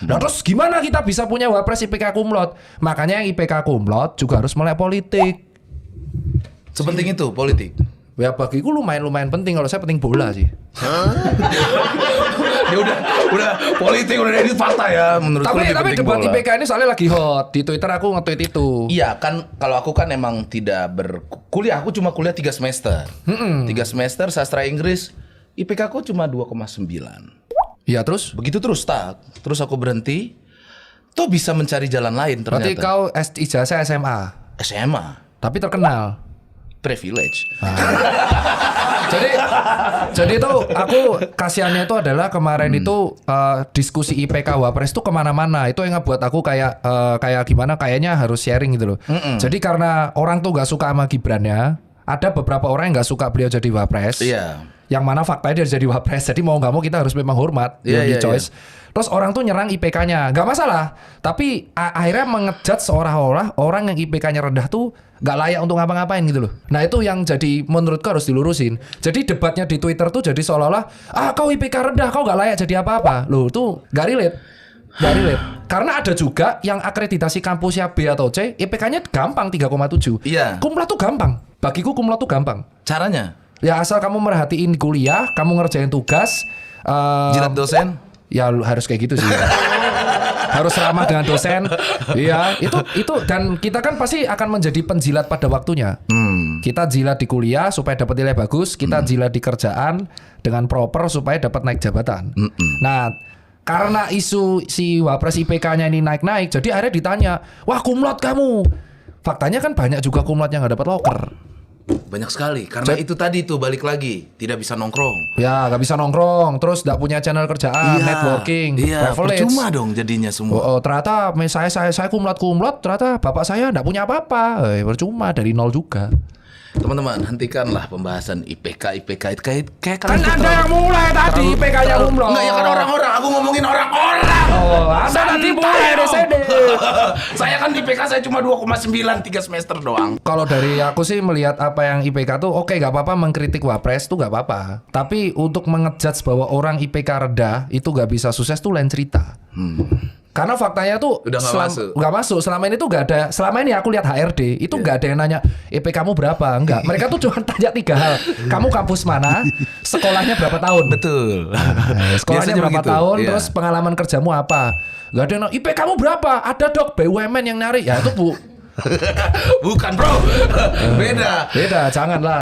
Nah terus gimana kita bisa punya wapres IPK kumlot? Makanya yang IPK kumlot juga harus melek politik. Sepenting itu politik. Ya bagiku lumayan penting, kalau saya penting bola sih. Ya udah politik udah ini fakta ya menurutku. Tapi debat bola. IPK ini soalnya lagi hot di Twitter, aku nge-tweet itu. Iya kan, kalau aku kan emang tidak berkuliah, aku cuma kuliah 3 semester. 3 semester sastra Inggris, IPK aku cuma 2,9. Iya terus? Begitu terus terus aku berhenti. Toh bisa mencari jalan lain ternyata. Berarti kau ijazah SMA. SMA. Tapi terkenal. Privilege. Jadi itu aku kasihannya itu adalah kemarin itu diskusi IPK Wapres itu kemana-mana. Itu yang ngebuat aku kayak gimana, kayaknya harus sharing gitu loh. Jadi karena orang tuh gak suka sama Gibrannya, ada beberapa orang yang gak suka beliau jadi Wapres. Iya. Yang mana faktanya dia jadi Wapres. Jadi mau gak mau kita harus memang hormat di choice. Terus orang tuh nyerang IPK-nya, gak masalah. Tapi akhirnya mengejat seolah-olah orang yang IPK-nya rendah tuh gak layak untuk ngapa-ngapain gitu loh. Nah itu yang jadi menurutku harus dilurusin. Jadi debatnya di Twitter tuh jadi seolah-olah kau IPK rendah, kau gak layak jadi apa-apa. Loh tuh gak relate. Karena ada juga yang akreditasi kampusnya B atau C, IPK-nya gampang 3,7. Iya. Kumlot tuh gampang. Bagiku kumlot tuh gampang. Caranya? Ya asal kamu merhatiin kuliah, kamu ngerjain tugas, jilat dosen. Ya harus kayak gitu sih. Harus ramah dengan dosen. Iya, itu dan kita kan pasti akan menjadi penjilat pada waktunya. Kita jilat di kuliah supaya dapat nilai bagus, kita jilat di kerjaan dengan proper supaya dapat naik jabatan. Nah, karena isu si Wapres IPK-nya ini naik-naik, jadi akhirnya ditanya, "Wah, kumlot kamu." Faktanya kan banyak juga kumlot yang enggak dapat loker. Banyak sekali, karena itu tadi tuh balik lagi tidak bisa nongkrong. Ya nggak bisa nongkrong, terus nggak punya channel kerjaan, networking, privilege. Percuma dong jadinya semua. Ternyata saya kumlot, ternyata bapak saya nggak punya apa-apa, percuma dari nol juga. Teman-teman, hentikanlah pembahasan IPK itu kayak kan Anda yang mulai tadi IPK-nya kumlot. Enggak, ya kan orang-orang, aku ngomongin orang-orang. Oh, Anda tadi mulai dari sini. Saya kan IPK saya cuma 2,9 3 semester doang. Kalau dari aku sih melihat apa yang IPK tuh oke, nggak apa-apa mengkritik Wapres tuh nggak apa-apa. Tapi untuk mengejudge bahwa orang IPK rendah itu nggak bisa sukses tuh lain cerita. Karena faktanya tuh udah nggak masuk. Selama ini tuh nggak ada. Selama ini aku lihat HRD itu nggak ada yang nanya IP kamu berapa. Enggak. Mereka tuh cuma tanya 3 hal. Kamu kampus mana? Sekolahnya berapa tahun? Betul. Sekolahnya berapa tahun? Terus pengalaman kerjamu apa? Nggak ada yang nanya, IP kamu berapa? Ada dok BUMN yang nyari. Ya itu bu. Bukan bro. Beda. Janganlah.